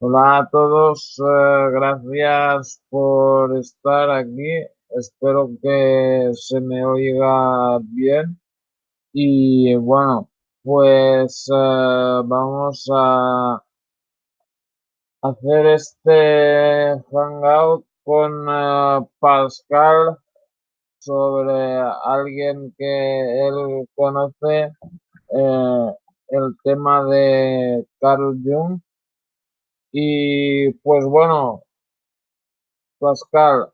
Hola a todos, gracias por estar aquí. Espero que se me oiga bien. Y bueno, pues vamos a hacer este hangout con Pascal sobre alguien que él conoce, el tema de Carl Jung. Y pues bueno, Pascal,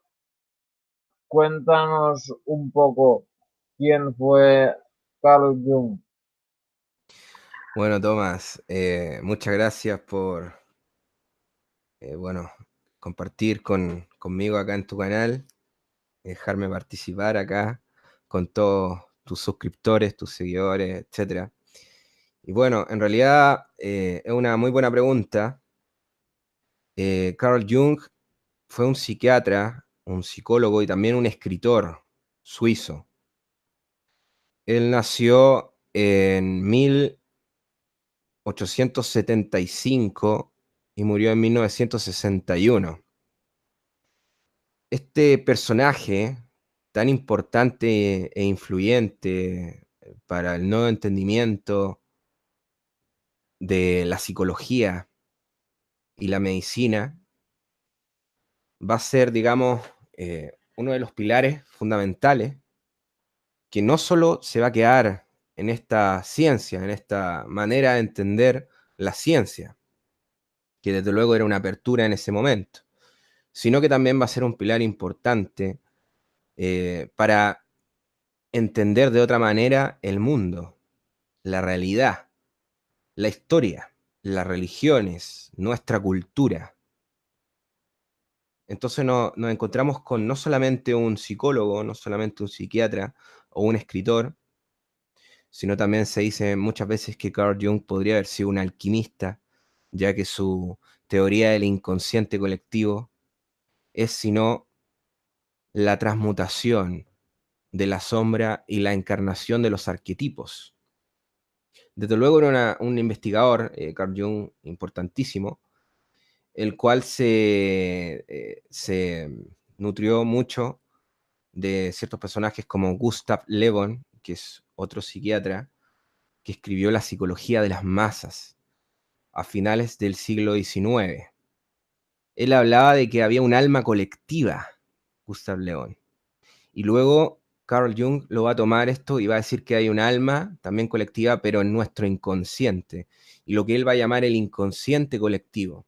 cuéntanos un poco quién fue Carl Jung. Bueno, Tomás, muchas gracias por, bueno, compartir conmigo acá en tu canal, dejarme participar acá con todos tus suscriptores, tus seguidores, etcétera. Y bueno, en realidad es una muy buena pregunta. Carl Jung fue un psiquiatra, un psicólogo y también un escritor suizo. Él nació en 1875 y murió en 1961. Este personaje tan importante e influyente para el nuevo entendimiento de la psicología y la medicina va a ser, digamos, uno de los pilares fundamentales que no solo se va a quedar en esta ciencia, en esta manera de entender la ciencia, que desde luego era una apertura en ese momento, sino que también va a ser un pilar importante para entender de otra manera el mundo, la realidad, la historia, las religiones, nuestra cultura. Entonces nos encontramos con no solamente un psicólogo, no solamente un psiquiatra o un escritor, sino también se dice muchas veces que Carl Jung podría haber sido un alquimista, ya que su teoría del inconsciente colectivo es sino la transmutación de la sombra y la encarnación de los arquetipos. Desde luego era un investigador, Carl Jung, importantísimo, el cual se nutrió mucho de ciertos personajes como Gustav Le Bon, que es otro psiquiatra, que escribió La psicología de las masas a finales del siglo XIX. Él hablaba de que había un alma colectiva, Gustav Le Bon. Y luego Carl Jung lo va a tomar esto y va a decir que hay un alma también colectiva, pero en nuestro inconsciente. Y lo que él va a llamar el inconsciente colectivo.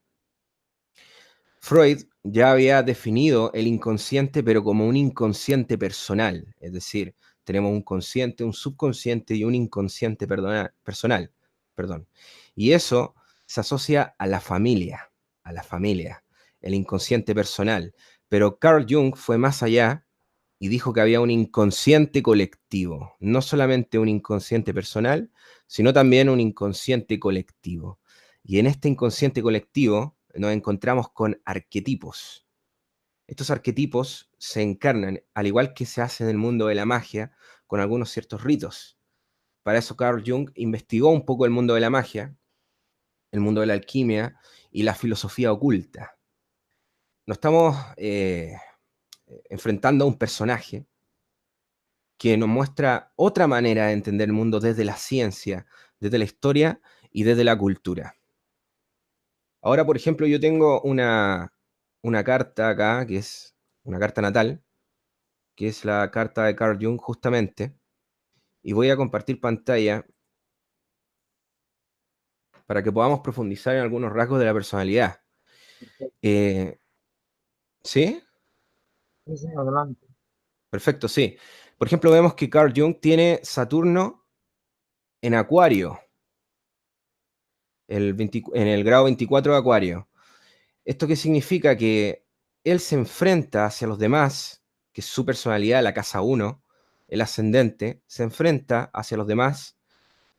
Freud ya había definido el inconsciente, pero como un inconsciente personal. Es decir, tenemos un consciente, un subconsciente y un inconsciente personal. Perdón. Y eso se asocia a la familia, el inconsciente personal. Pero Carl Jung fue más allá y dijo que había un inconsciente colectivo, no solamente un inconsciente personal, sino también un inconsciente colectivo. Y en este inconsciente colectivo nos encontramos con arquetipos. Estos arquetipos se encarnan, al igual que se hace en el mundo de la magia, con algunos ciertos ritos. Para eso Carl Jung investigó un poco el mundo de la magia, el mundo de la alquimia y la filosofía oculta. Nos estamos enfrentando a un personaje que nos muestra otra manera de entender el mundo desde la ciencia, desde la historia y desde la cultura. Ahora, por ejemplo, yo tengo una carta acá, que es una carta natal, que es la carta de Carl Jung justamente, y voy a compartir pantalla para que podamos profundizar en algunos rasgos de la personalidad. Eh, ¿Sí? Sí, sí, adelante. Perfecto, sí. Por ejemplo, vemos que Carl Jung tiene Saturno en Acuario, en el grado 24 de Acuario. ¿Esto qué significa? Que él se enfrenta hacia los demás, que es su personalidad, la casa uno, el ascendente, se enfrenta hacia los demás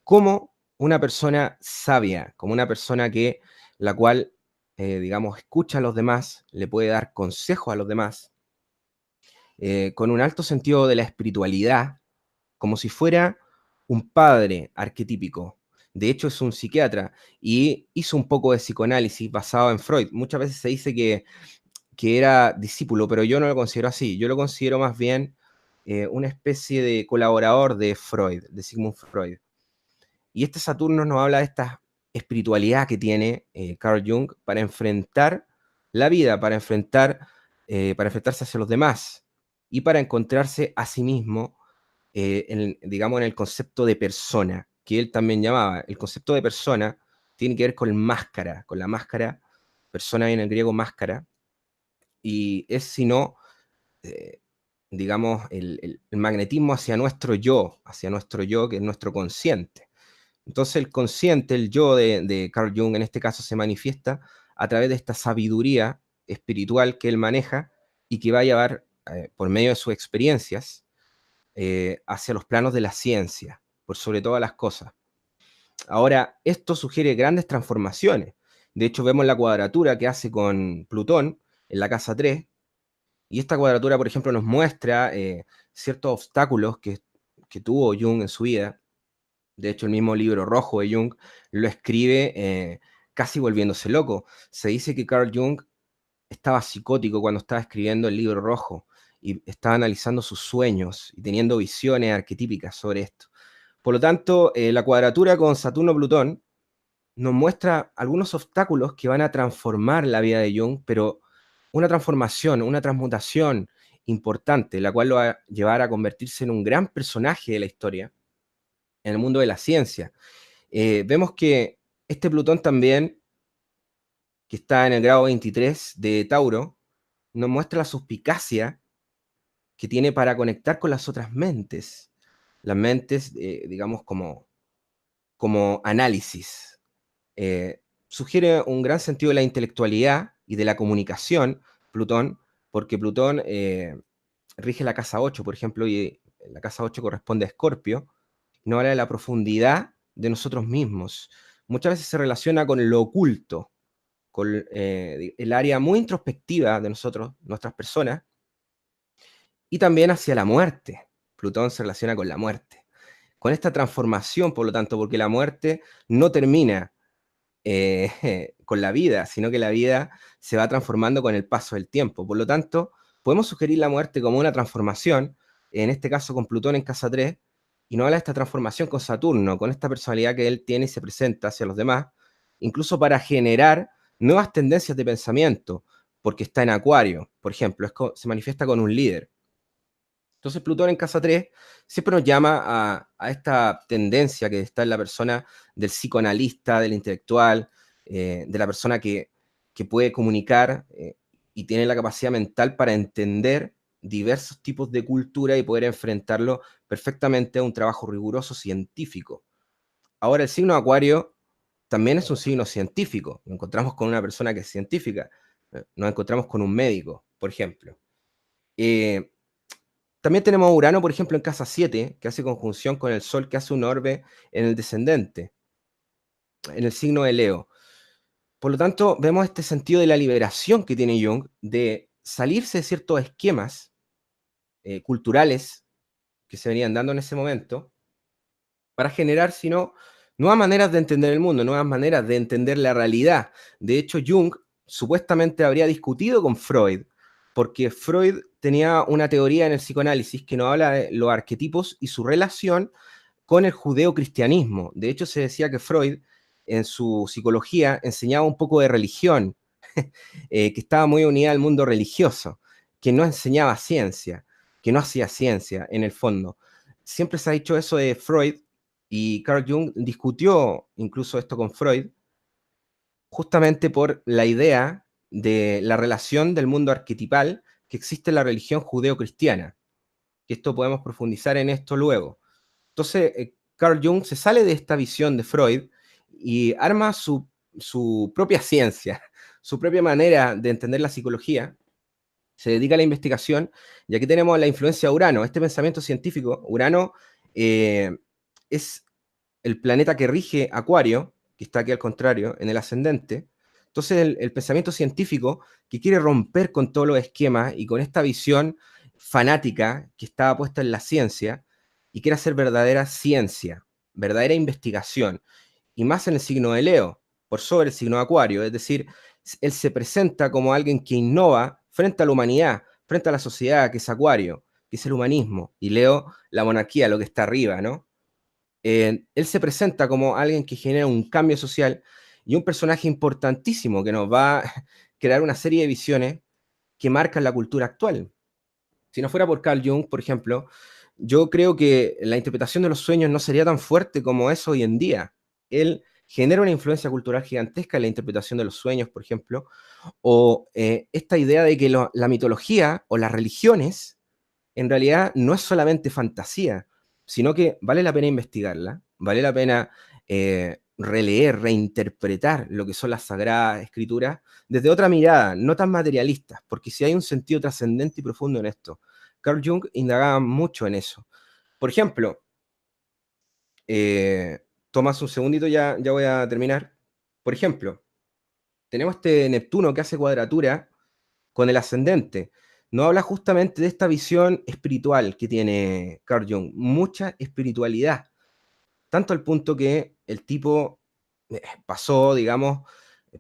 como una persona sabia, como una persona que la cual, digamos, escucha a los demás, le puede dar consejos a los demás, con un alto sentido de la espiritualidad, como si fuera un padre arquetípico. De hecho, es un psiquiatra y hizo un poco de psicoanálisis basado en Freud. Muchas veces se dice que era discípulo, pero yo no lo considero así. Yo lo considero más bien una especie de colaborador de Freud, de Sigmund Freud. Y este Saturno nos habla de esta espiritualidad que tiene Carl Jung para enfrentar la vida, para enfrentarse hacia los demás y para encontrarse a sí mismo, digamos, en el concepto de persona, que él también llamaba. El concepto de persona tiene que ver con máscara, con la máscara, persona viene en griego máscara, y es sino, eh, digamos, el magnetismo hacia nuestro yo, que es nuestro consciente. Entonces el consciente, el yo de Carl Jung en este caso se manifiesta a través de esta sabiduría espiritual que él maneja y que va a llevar por medio de sus experiencias hacia los planos de la ciencia, por sobre todas las cosas. Ahora, esto sugiere grandes transformaciones. De hecho, vemos la cuadratura que hace con Plutón en la casa 3, y esta cuadratura, por ejemplo, nos muestra ciertos obstáculos que tuvo Jung en su vida. De hecho, el mismo libro rojo de Jung lo escribe casi volviéndose loco. Se dice que Carl Jung estaba psicótico cuando estaba escribiendo el libro rojo y estaba analizando sus sueños y teniendo visiones arquetípicas sobre esto. Por lo tanto, la cuadratura con Saturno-Plutón nos muestra algunos obstáculos que van a transformar la vida de Jung, pero una transformación, una transmutación importante, la cual lo va a llevar a convertirse en un gran personaje de la historia en el mundo de la ciencia. Vemos que este Plutón también, que está en el grado 23 de Tauro, nos muestra la suspicacia que tiene para conectar con las otras mentes. Las mentes, digamos, como análisis. Sugiere un gran sentido de la intelectualidad y de la comunicación, Plutón, porque Plutón rige la casa 8, por ejemplo, y la casa 8 corresponde a Escorpio, no habla de la profundidad de nosotros mismos. Muchas veces se relaciona con lo oculto, con el área muy introspectiva de nosotros, nuestras personas, y también hacia la muerte. Plutón se relaciona con la muerte. Con esta transformación, por lo tanto, porque la muerte no termina con la vida, sino que la vida se va transformando con el paso del tiempo. Por lo tanto, podemos sugerir la muerte como una transformación, en este caso con Plutón en casa 3, y no habla de esta transformación con Saturno, con esta personalidad que él tiene y se presenta hacia los demás, incluso para generar nuevas tendencias de pensamiento, porque está en Acuario, por ejemplo, se manifiesta con un líder. Entonces Plutón en casa 3 siempre nos llama a esta tendencia que está en la persona del psicoanalista, del intelectual, de la persona que puede comunicar y tiene la capacidad mental para entender diversos tipos de cultura y poder enfrentarlo perfectamente a un trabajo riguroso científico. Ahora, el signo Acuario también es un signo científico. Nos encontramos con una persona que es científica. Nos encontramos con un médico, por ejemplo. También tenemos a Urano, por ejemplo, en casa 7, que hace conjunción con el Sol, que hace un orbe en el descendente, en el signo de Leo. Por lo tanto, vemos este sentido de la liberación que tiene Jung de salirse de ciertos esquemas culturales que se venían dando en ese momento para generar, sino, nuevas maneras de entender el mundo, nuevas maneras de entender la realidad. De hecho, Jung supuestamente habría discutido con Freud, porque Freud tenía una teoría en el psicoanálisis que nos habla de los arquetipos y su relación con el judeocristianismo. De hecho, se decía que Freud, en su psicología, enseñaba un poco de religión, que estaba muy unida al mundo religioso, que no enseñaba ciencia, que no hacía ciencia, en el fondo. Siempre se ha dicho eso de Freud, y Carl Jung discutió incluso esto con Freud, justamente por la idea de la relación del mundo arquetipal que existe en la religión judeo-cristiana. Que esto podemos profundizar en esto luego. Entonces, Carl Jung se sale de esta visión de Freud y arma su propia ciencia, su propia manera de entender la psicología, se dedica a la investigación, y aquí tenemos la influencia de Urano, este pensamiento científico. Urano es el planeta que rige Acuario, que está aquí al contrario, en el ascendente. Entonces el pensamiento científico que quiere romper con todos los esquemas y con esta visión fanática que estaba puesta en la ciencia y quiere hacer verdadera ciencia, verdadera investigación. y más en el signo de Leo, por sobre el signo de Acuario. Es decir, él se presenta como alguien que innova frente a la humanidad, frente a la sociedad, que es Acuario, que es el humanismo, y Leo, la monarquía, lo que está arriba, ¿no? Él se presenta como alguien que genera un cambio social y un personaje importantísimo que nos va a crear una serie de visiones que marcan la cultura actual. Si no fuera por Carl Jung, por ejemplo, yo creo que la interpretación de los sueños no sería tan fuerte como es hoy en día. Él genera una influencia cultural gigantesca en la interpretación de los sueños, por ejemplo, o esta idea de que la mitología o las religiones en realidad no es solamente fantasía, sino que vale la pena investigarla, vale la pena releer, reinterpretar lo que son las sagradas escrituras desde otra mirada, no tan materialista, porque si hay un sentido trascendente y profundo en esto. Carl Jung indagaba mucho en eso. Por ejemplo, tomas un segundito, ya voy a terminar. Por ejemplo, tenemos este Neptuno que hace cuadratura con el ascendente. Nos habla justamente de esta visión espiritual que tiene Carl Jung, mucha espiritualidad, tanto al punto que el tipo pasó, digamos,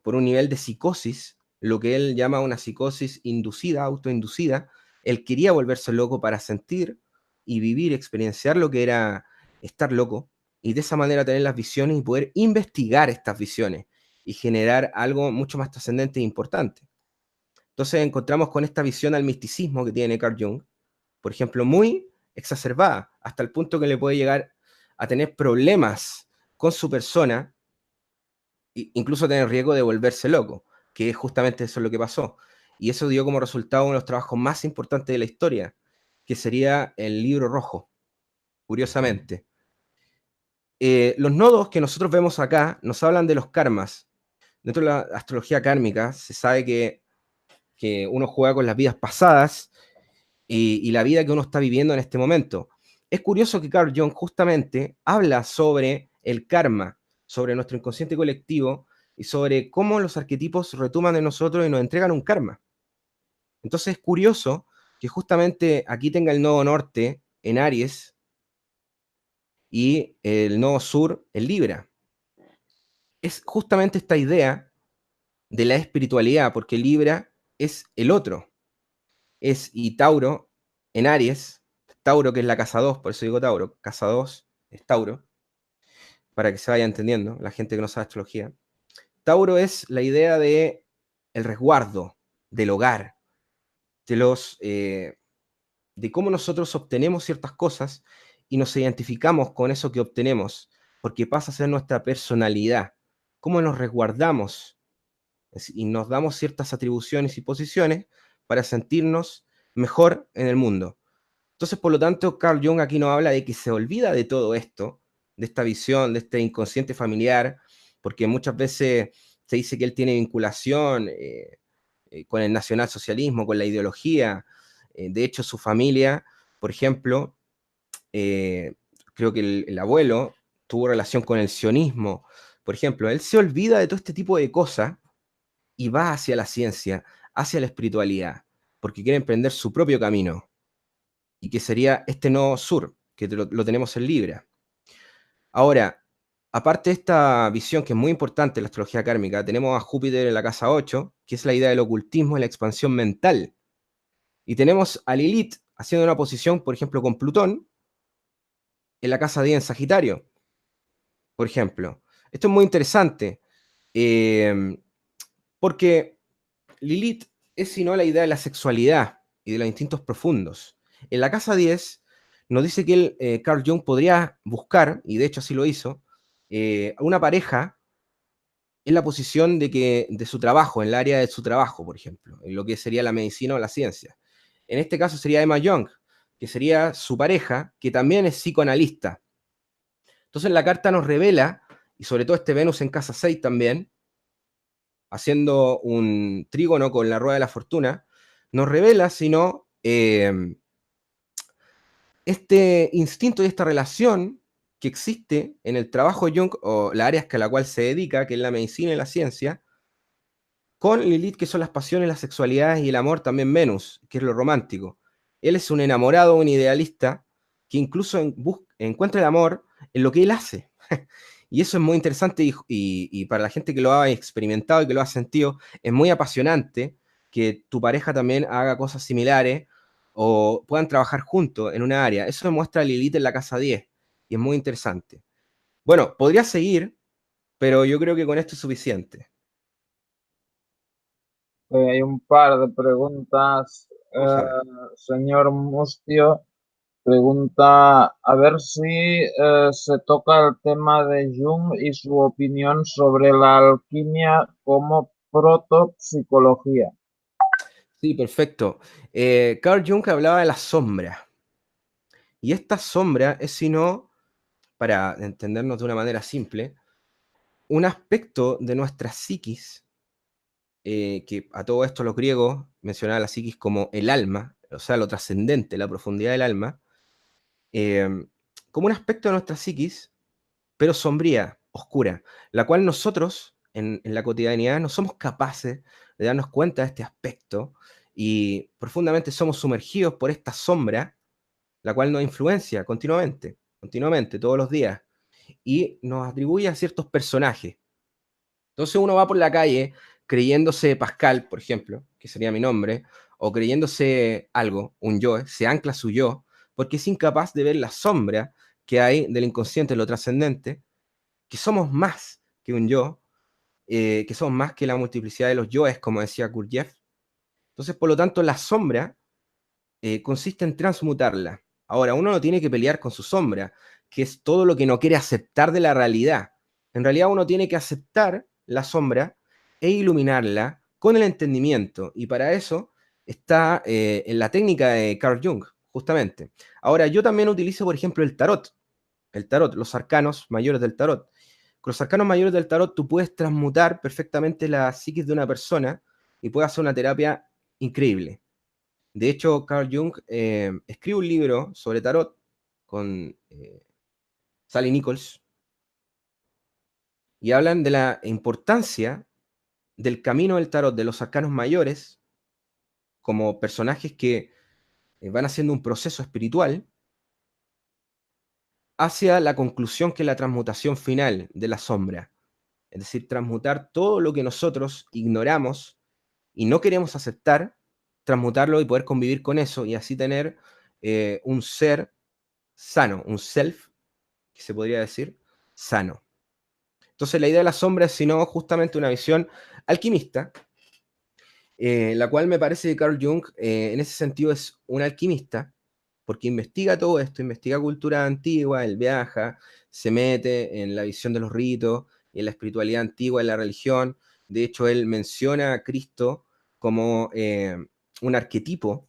por un nivel de psicosis, lo que él llama una psicosis inducida, autoinducida. Él quería volverse loco para sentir y vivir, experienciar lo que era estar loco, y de esa manera tener las visiones y poder investigar estas visiones y generar algo mucho más trascendente e importante. Entonces encontramos con esta visión al misticismo que tiene Carl Jung, por ejemplo, muy exacerbada, hasta el punto que le puede llegar a tener problemas con su persona, incluso tener riesgo de volverse loco, que justamente eso es lo que pasó. Y eso dio como resultado uno de los trabajos más importantes de la historia, que sería el Libro Rojo, curiosamente. Los nodos que nosotros vemos acá nos hablan de los karmas. Dentro de la astrología kármica se sabe que uno juega con las vidas pasadas y la vida que uno está viviendo en este momento. Es curioso que Carl Jung justamente habla sobre el karma, sobre nuestro inconsciente colectivo y sobre cómo los arquetipos retoman de nosotros y nos entregan un karma. Entonces es curioso que justamente aquí tenga el nodo norte en Aries y el nodo sur en Libra. Es justamente esta idea de la espiritualidad, porque Libra es el otro, y Tauro en Aries, Tauro que es la casa 2, por eso digo Tauro, casa 2 es Tauro, para que se vaya entendiendo la gente que no sabe astrología. Tauro es la idea de el resguardo, del hogar, de cómo nosotros obtenemos ciertas cosas y nos identificamos con eso que obtenemos, porque pasa a ser nuestra personalidad, cómo nos resguardamos y nos damos ciertas atribuciones y posiciones para sentirnos mejor en el mundo. Entonces, por lo tanto, Carl Jung aquí nos habla de que se olvida de todo esto, de esta visión, de este inconsciente familiar, porque muchas veces se dice que él tiene vinculación con el nacionalsocialismo, con la ideología. De hecho, su familia, por ejemplo, creo que el abuelo tuvo relación con el sionismo. Por ejemplo, él se olvida de todo este tipo de cosas y va hacia la ciencia, hacia la espiritualidad, porque quiere emprender su propio camino, y que sería este nodo sur, que lo tenemos en Libra. Ahora, aparte de esta visión que es muy importante en la astrología kármica, tenemos a Júpiter en la casa 8, que es la idea del ocultismo y la expansión mental. Y tenemos a Lilith haciendo una posición, por ejemplo, con Plutón en la casa 10 en Sagitario, por ejemplo. Esto es muy interesante, porque Lilith es sino la idea de la sexualidad y de los instintos profundos. En la casa 10 nos dice que Carl Jung podría buscar, y de hecho así lo hizo, una pareja en la posición de su trabajo, en el área de su trabajo, por ejemplo, en lo que sería la medicina o la ciencia. En este caso sería Emma Young, que sería su pareja, que también es psicoanalista. Entonces la carta nos revela, y sobre todo este Venus en casa 6 también, haciendo un trígono con la rueda de la fortuna, nos revela, sino este instinto y esta relación que existe en el trabajo de Jung, o la área a la cual se dedica, que es la medicina y la ciencia, con Lilith, que son las pasiones, las sexualidades y el amor, también Venus, que es lo romántico. Él es un enamorado, un idealista, que incluso encuentra el amor en lo que él hace. Y eso es muy interesante y para la gente que lo ha experimentado y que lo ha sentido, es muy apasionante que tu pareja también haga cosas similares o puedan trabajar juntos en una área. Eso demuestra Lilith en la casa 10 y es muy interesante. Bueno, podría seguir, pero yo creo que con esto es suficiente. Hay un par de preguntas. Vamos a ver. Señor Mustio pregunta a ver si se toca el tema de Jung y su opinión sobre la alquimia como protopsicología. Sí, perfecto. Carl Jung hablaba de la sombra. Y esta sombra es, sino, para entendernos de una manera simple, un aspecto de nuestra psiquis, que a todo esto los griegos mencionaban la psiquis como el alma, o sea, lo trascendente, la profundidad del alma, eh, como un aspecto de nuestra psiquis, pero sombría, oscura, la cual nosotros en la cotidianidad no somos capaces de darnos cuenta de este aspecto y profundamente somos sumergidos por esta sombra, la cual nos influencia continuamente, continuamente, todos los días, y nos atribuye a ciertos personajes. Entonces uno va por la calle creyéndose Pascal, por ejemplo, que sería mi nombre, o creyéndose algo, un yo, se ancla su yo, porque es incapaz de ver la sombra que hay del inconsciente, lo trascendente, que somos más que un yo, que somos más que la multiplicidad de los yoes, como decía Gurdjieff. Entonces, por lo tanto, la sombra consiste en transmutarla. Ahora, uno no tiene que pelear con su sombra, que es todo lo que no quiere aceptar de la realidad. En realidad uno tiene que aceptar la sombra e iluminarla con el entendimiento. Y para eso está en la técnica de Carl Jung, justamente. Ahora, yo también utilizo, por ejemplo, el tarot, los arcanos mayores del tarot. Con los arcanos mayores del tarot tú puedes transmutar perfectamente la psiquis de una persona y puedes hacer una terapia increíble. De hecho, Carl Jung escribe un libro sobre tarot con Sally Nichols y hablan de la importancia del camino del tarot, de los arcanos mayores, como personajes que van haciendo un proceso espiritual hacia la conclusión que es la transmutación final de la sombra. Es decir, transmutar todo lo que nosotros ignoramos y no queremos aceptar, transmutarlo y poder convivir con eso y así tener un ser sano, un self, que se podría decir, sano. Entonces la idea de la sombra es sino justamente una visión alquimista, la cual me parece que Carl Jung en ese sentido es un alquimista, porque investiga todo esto, investiga cultura antigua, él viaja, se mete en la visión de los ritos, en la espiritualidad antigua, en la religión. De hecho, él menciona a Cristo como un arquetipo,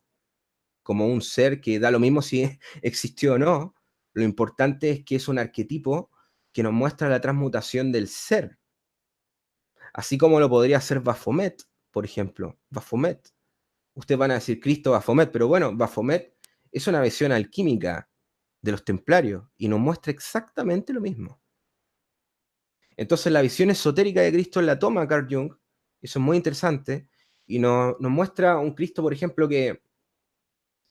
como un ser que da lo mismo si existió o no. Lo importante es que es un arquetipo que nos muestra la transmutación del ser, así como lo podría hacer Baphomet, por ejemplo. Baphomet. Ustedes van a decir Cristo Baphomet, pero bueno, Baphomet es una visión alquímica de los templarios y nos muestra exactamente lo mismo. Entonces la visión esotérica de Cristo la toma Carl Jung, eso es muy interesante, y nos muestra un Cristo, por ejemplo, que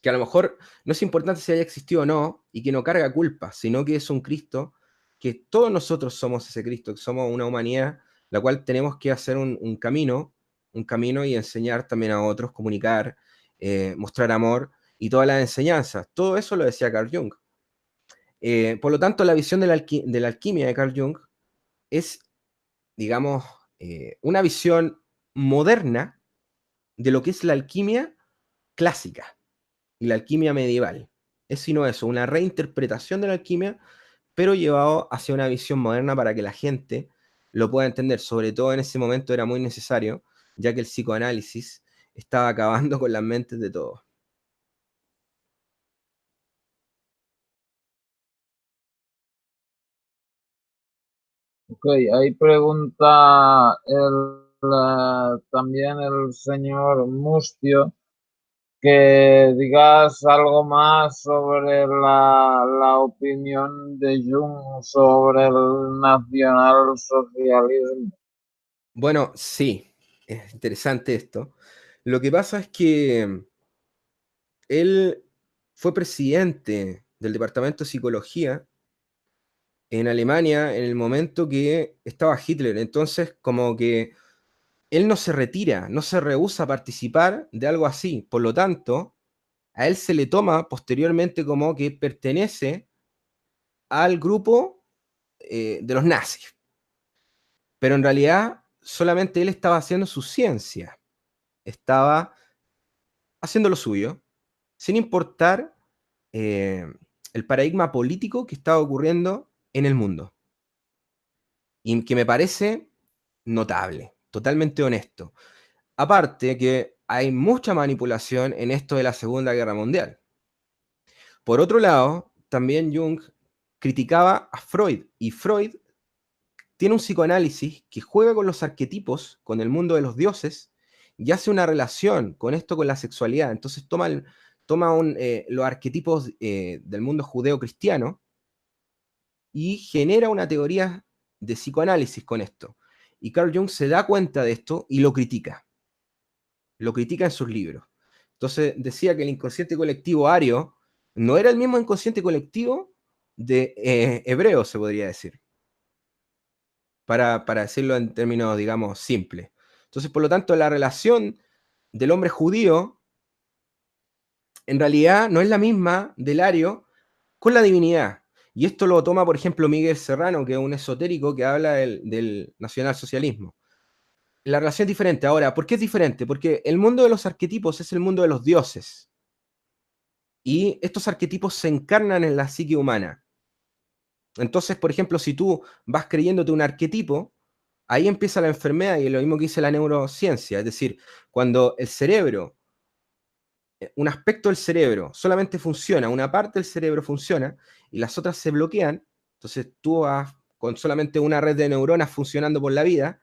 a lo mejor no es importante si haya existido o no, y que no carga culpa, sino que es un Cristo, que todos nosotros somos ese Cristo, que somos una humanidad, la cual tenemos que hacer un camino y enseñar también a otros, comunicar, mostrar amor y todas las enseñanzas. Todo eso lo decía Carl Jung. Por lo tanto, la visión de la alquimia de Carl Jung es, digamos, una visión moderna de lo que es la alquimia clásica y la alquimia medieval. Es sino eso, una reinterpretación de la alquimia, pero llevado hacia una visión moderna para que la gente lo pueda entender. Sobre todo en ese momento era muy necesario, ya que el psicoanálisis estaba acabando con las mentes de todos. Ok, ahí pregunta también el señor Mustio que digas algo más sobre la opinión de Jung sobre el nacionalsocialismo. Bueno, sí, es interesante esto. Lo que pasa es que él fue presidente del Departamento de Psicología en Alemania en el momento que estaba Hitler. Entonces, como que él no se retira, no se rehúsa a participar de algo así. Por lo tanto, a él se le toma posteriormente como que pertenece al grupo de los nazis. Pero en realidad solamente él estaba haciendo su ciencia, estaba haciendo lo suyo, sin importar eh, el paradigma político que estaba ocurriendo en el mundo. Y que me parece notable, totalmente honesto. Aparte que hay mucha manipulación en esto de la Segunda Guerra Mundial. Por otro lado, también Jung criticaba a Freud, y Freud tiene un psicoanálisis que juega con los arquetipos, con el mundo de los dioses, y hace una relación con esto, con la sexualidad. Entonces los arquetipos del mundo judeo-cristiano y genera una teoría de psicoanálisis con esto. Y Carl Jung se da cuenta de esto y lo critica en sus libros. Entonces decía que el inconsciente colectivo ario no era el mismo inconsciente colectivo de hebreo, se podría decir, para decirlo en términos, digamos, simples. Entonces, por lo tanto, la relación del hombre judío en realidad no es la misma del ario con la divinidad. Y esto lo toma, por ejemplo, Miguel Serrano, que es un esotérico que habla del nacionalsocialismo. La relación es diferente. Ahora, ¿por qué es diferente? Porque el mundo de los arquetipos es el mundo de los dioses. Y estos arquetipos se encarnan en la psique humana. Entonces, por ejemplo, si tú vas creyéndote un arquetipo, ahí empieza la enfermedad y es lo mismo que dice la neurociencia. Es decir, cuando el cerebro, un aspecto del cerebro solamente funciona, una parte del cerebro funciona y las otras se bloquean, entonces tú vas con solamente una red de neuronas funcionando por la vida,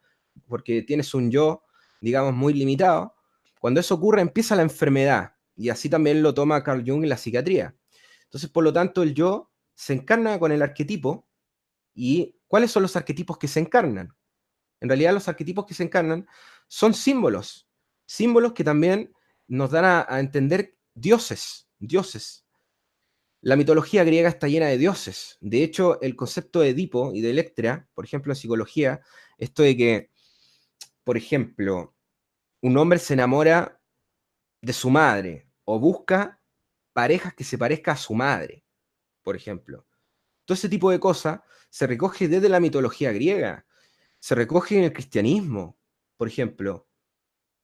porque tienes un yo, digamos, muy limitado. Cuando eso ocurre, empieza la enfermedad. Y así también lo toma Carl Jung en la psiquiatría. Entonces, por lo tanto, el yo se encarna con el arquetipo. ¿Y cuáles son los arquetipos que se encarnan? En realidad los arquetipos que se encarnan son símbolos, símbolos que también nos dan a entender dioses, dioses. La mitología griega está llena de dioses. De hecho, el concepto de Edipo y de Electra, por ejemplo, en psicología, esto de que, por ejemplo, un hombre se enamora de su madre o busca parejas que se parezcan a su madre, por ejemplo. Todo ese tipo de cosas se recoge desde la mitología griega, se recoge en el cristianismo, por ejemplo,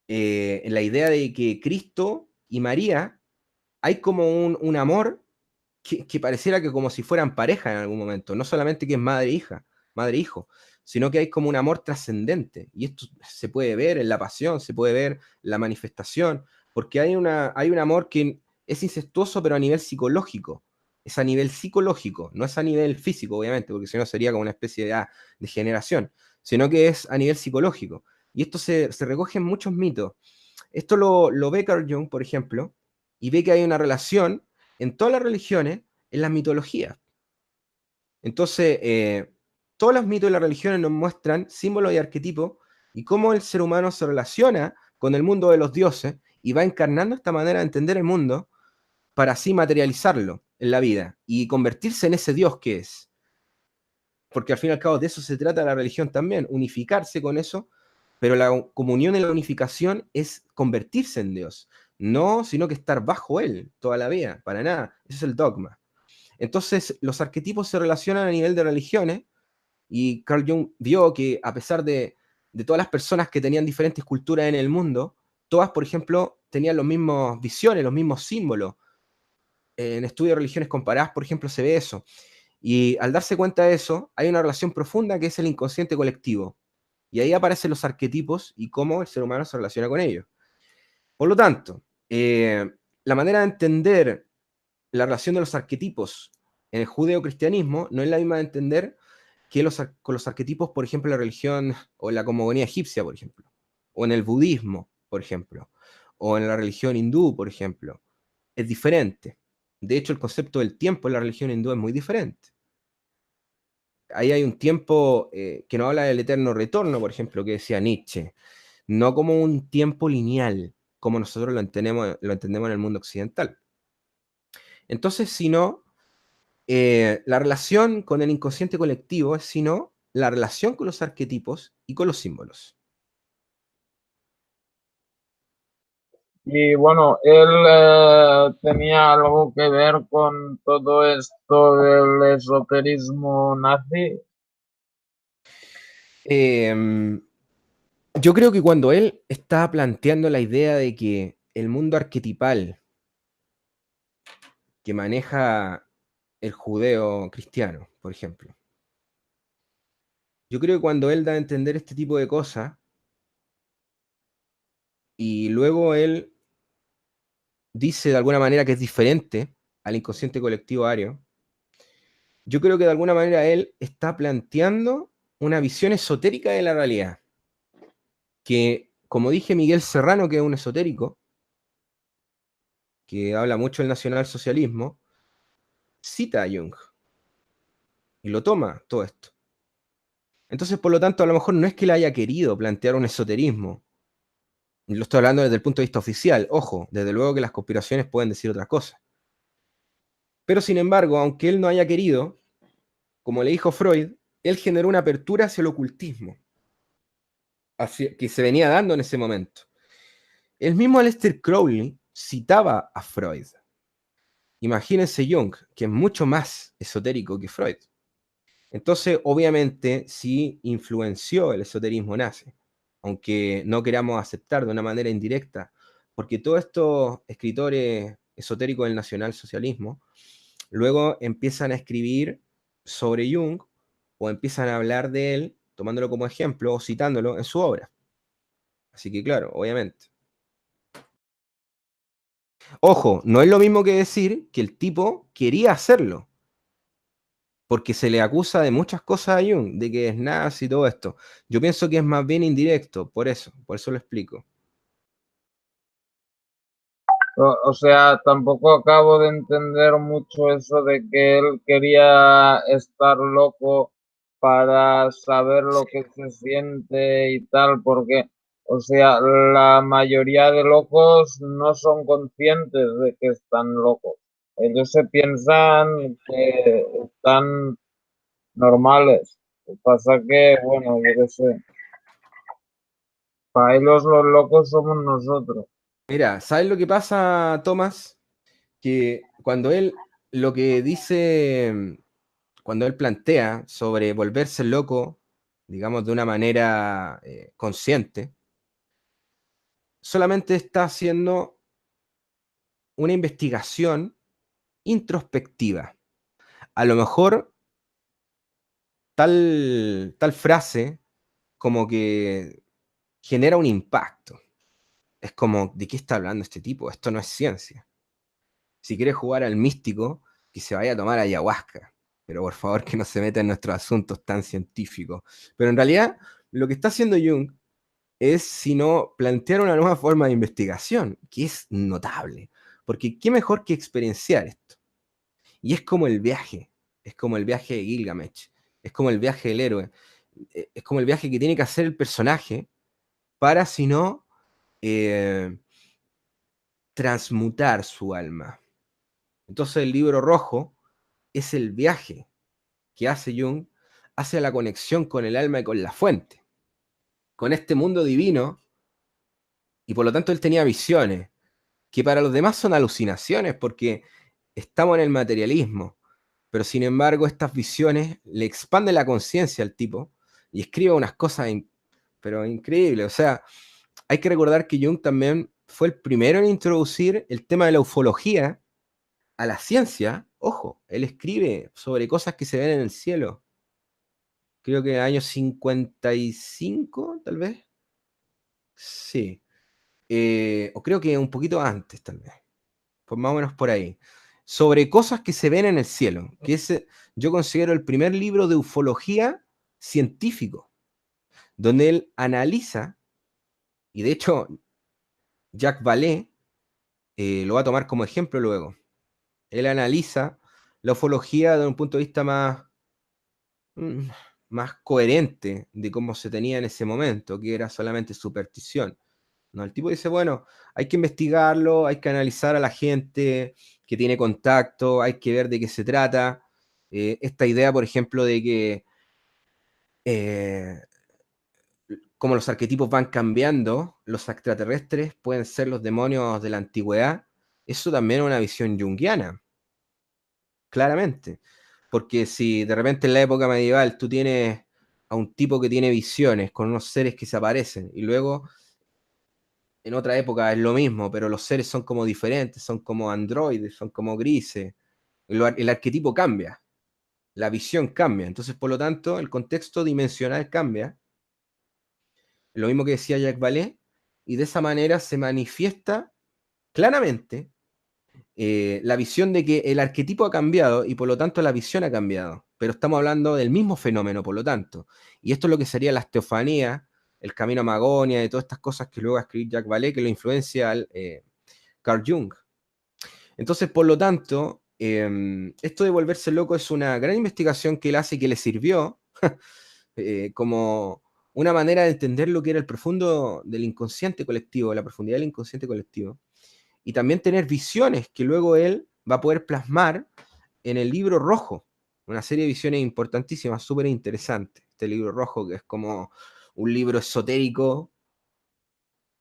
en la idea de que Cristo y María hay como un amor que pareciera que como si fueran pareja en algún momento, no solamente que es madre-hija, madre-hijo, sino que hay como un amor trascendente. Y esto se puede ver en la pasión, se puede ver en la manifestación, porque hay un amor que es incestuoso, pero a nivel psicológico. Es a nivel psicológico, no es a nivel físico, obviamente, porque si no sería como una especie de generación, sino que es a nivel psicológico. Y esto se recoge en muchos mitos. Esto lo ve Carl Jung, por ejemplo, y ve que hay una relación en todas las religiones, en las mitologías. Entonces, todos los mitos y las religiones nos muestran símbolos y arquetipos y cómo el ser humano se relaciona con el mundo de los dioses y va encarnando esta manera de entender el mundo para así materializarlo en la vida y convertirse en ese Dios que es. Porque al fin y al cabo de eso se trata la religión también, unificarse con eso, pero la comunión y la unificación es convertirse en Dios, no, sino que estar bajo Él toda la vida, para nada, ese es el dogma. Entonces, los arquetipos se relacionan a nivel de religiones y Carl Jung vio que a pesar de todas las personas que tenían diferentes culturas en el mundo, todas, por ejemplo, tenían los mismos visiones, los mismos símbolos. En estudios de religiones comparadas, por ejemplo, se ve eso. Y al darse cuenta de eso, hay una relación profunda que es el inconsciente colectivo. Y ahí aparecen los arquetipos y cómo el ser humano se relaciona con ellos. Por lo tanto, la manera de entender la relación de los arquetipos en el judeocristianismo no es la misma de entender que con los arquetipos, por ejemplo, en la religión o en la cosmogonía egipcia, por ejemplo, o en el budismo, por ejemplo, o en la religión hindú, por ejemplo. Es diferente. De hecho, el concepto del tiempo en la religión hindú es muy diferente. Ahí hay un tiempo que no habla del eterno retorno, por ejemplo, que decía Nietzsche, no como un tiempo lineal, como nosotros lo entendemos en el mundo occidental. Entonces, sino la relación con el inconsciente colectivo es sino la relación con los arquetipos y con los símbolos. Y bueno, él tenía algo que ver con todo esto del esoterismo nazi. Yo creo que cuando él está planteando la idea de que el mundo arquetipal que maneja el judeo cristiano, por ejemplo, yo creo que cuando él da a entender este tipo de cosas, y luego él dice de alguna manera que es diferente al inconsciente colectivo ario, yo creo que de alguna manera él está planteando una visión esotérica de la realidad, que, como dije, Miguel Serrano, que es un esotérico, que habla mucho del nacionalsocialismo, cita a Jung y lo toma todo esto. Entonces, por lo tanto, a lo mejor no es que él haya querido plantear un esoterismo, lo estoy hablando desde el punto de vista oficial, ojo, desde luego que las conspiraciones pueden decir otras cosas. Pero sin embargo, aunque él no haya querido, como le dijo Freud, él generó una apertura hacia el ocultismo, que se venía dando en ese momento. El mismo Aleister Crowley citaba a Freud. Imagínense Jung, que es mucho más esotérico que Freud. Entonces, obviamente, sí influenció el esoterismo nazi, aunque no queramos aceptar de una manera indirecta, porque todos estos escritores esotéricos del nacionalsocialismo luego empiezan a escribir sobre Jung o empiezan a hablar de él, tomándolo como ejemplo o citándolo en su obra. Así que claro, obviamente. Ojo, no es lo mismo que decir que el tipo quería hacerlo, porque se le acusa de muchas cosas a Jung, de que es nazi y todo esto. Yo pienso que es más bien indirecto, por eso lo explico. O sea, tampoco acabo de entender mucho eso de que él quería estar loco para saber lo que se siente y tal, porque, o sea, la mayoría de locos no son conscientes de que están locos. Ellos se piensan que están normales. Lo que pasa que, bueno, yo qué sé, para ellos los locos somos nosotros. Mira, ¿sabes lo que pasa, Tomás? Que cuando él lo que dice, cuando él plantea sobre volverse loco, digamos de una manera consciente, solamente está haciendo una investigación introspectiva. A lo mejor tal frase como que genera un impacto. Es como, ¿de qué está hablando este tipo? Esto no es ciencia. Si quiere jugar al místico, que se vaya a tomar ayahuasca. Pero por favor que no se meta en nuestros asuntos tan científicos. Pero en realidad, lo que está haciendo Jung es, sino, plantear una nueva forma de investigación, que es notable. Porque qué mejor que experienciar esto. Y es como el viaje de Gilgamesh, es como el viaje del héroe, es como el viaje que tiene que hacer el personaje para, si no, eh, transmutar su alma. Entonces el libro rojo es el viaje que hace Jung hacia la conexión con el alma y con la fuente, con este mundo divino, y por lo tanto él tenía visiones, que para los demás son alucinaciones, porque estamos en el materialismo, pero sin embargo estas visiones le expanden la conciencia al tipo, y escribe unas cosas pero increíbles. O sea, hay que recordar que Jung también fue el primero en introducir el tema de la ufología a la ciencia. Ojo, él escribe sobre cosas que se ven en el cielo. Creo que en el año 55, tal vez. Sí. O creo que un poquito antes, tal vez. Pues más o menos por ahí. Sobre cosas que se ven en el cielo. Que es, yo considero el primer libro de ufología científico, donde él analiza, y de hecho Jacques Vallée lo va a tomar como ejemplo luego. Él analiza la ufología desde un punto de vista mm, más coherente de cómo se tenía en ese momento, que era solamente superstición. ¿No? El tipo dice, bueno, hay que investigarlo, hay que analizar a la gente que tiene contacto, hay que ver de qué se trata, Esta idea, por ejemplo, de que como los arquetipos van cambiando, los extraterrestres pueden ser los demonios de la antigüedad, eso también es una visión junguiana, claramente. Porque si de repente en la época medieval tú tienes a un tipo que tiene visiones con unos seres que se aparecen y luego en otra época es lo mismo, pero los seres son como diferentes, son como androides, son como grises, el arquetipo cambia, la visión cambia, entonces por lo tanto el contexto dimensional cambia, lo mismo que decía Jacques Vallée, y de esa manera se manifiesta claramente la visión de que el arquetipo ha cambiado y por lo tanto la visión ha cambiado, pero estamos hablando del mismo fenómeno, por lo tanto, y esto es lo que sería las teofanías, el camino a Magonia y todas estas cosas que luego va a escribir Jacques Vallée, que lo influencia Carl Jung. Entonces, por lo tanto, esto de volverse loco es una gran investigación que él hace y que le sirvió como una manera de entender lo que era el profundo del inconsciente colectivo, la profundidad del inconsciente colectivo, y también tener visiones que luego él va a poder plasmar en el libro rojo, una serie de visiones importantísimas, súper interesantes. Este libro rojo que es como un libro esotérico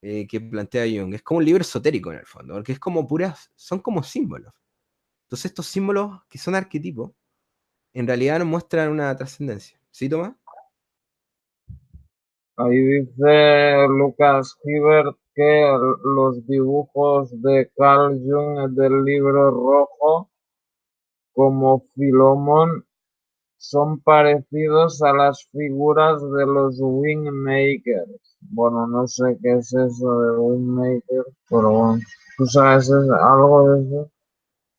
que plantea Jung. Es como un libro esotérico en el fondo, porque es como puras, son como símbolos. Entonces estos símbolos que son arquetipos, en realidad nos muestran una trascendencia. ¿Sí, Tomás? Ahí dice Lucas Hibbert que los dibujos de Carl Jung del libro rojo, como Filomón, son parecidos a las figuras de los Wingmakers. Bueno, no sé qué es eso de Wingmaker, pero bueno. ¿Tú sabes algo de eso?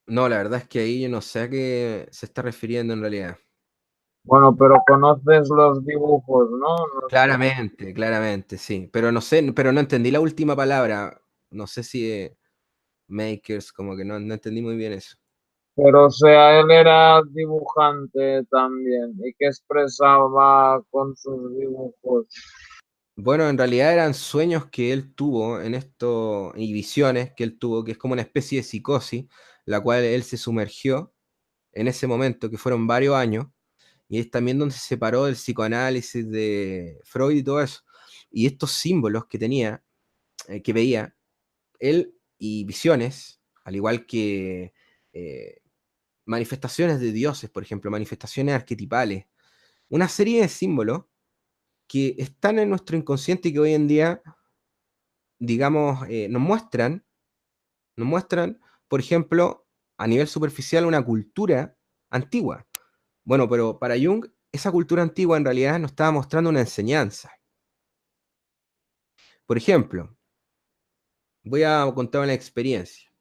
No, la verdad es que ahí yo no sé a qué se está refiriendo en realidad. Bueno, pero conoces los dibujos, ¿no? No sé. Claramente, claramente, sí. Pero no sé, pero no entendí la última palabra. No sé si makers, como que no entendí muy bien eso. Pero o sea, él era dibujante también y que expresaba con sus dibujos. Bueno, en realidad eran sueños que él tuvo en esto, y visiones que él tuvo, que es como una especie de psicosis, la cual él se sumergió en ese momento, que fueron varios años, y es también donde se separó del psicoanálisis de Freud y todo eso. Y estos símbolos que tenía, que veía, él y visiones, al igual que eh, manifestaciones de dioses, por ejemplo, manifestaciones arquetipales, una serie de símbolos que están en nuestro inconsciente y que hoy en día, digamos, nos muestran, por ejemplo, a nivel superficial, una cultura antigua. Bueno, pero para Jung, esa cultura antigua en realidad nos estaba mostrando una enseñanza. Por ejemplo, voy a contar una experiencia.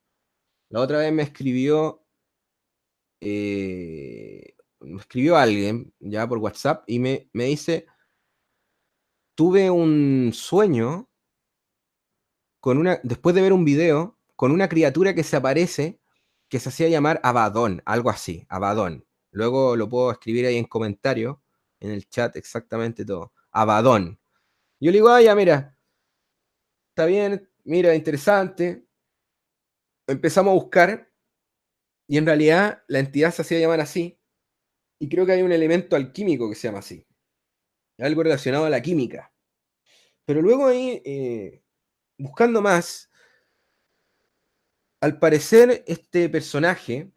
La otra vez me escribió alguien ya por WhatsApp y me dice, tuve un sueño después de ver un video con una criatura que se aparece que se hacía llamar Abadón, algo así, Abadón. Luego lo puedo escribir ahí en comentarios, en el chat exactamente todo. Abadón. Yo le digo, ah, ya, mira, está bien, mira, interesante. Empezamos a buscar y en realidad la entidad se hacía llamar así y creo que hay un elemento alquímico que se llama así, algo relacionado a la química. Pero luego ahí, buscando más, al parecer este personaje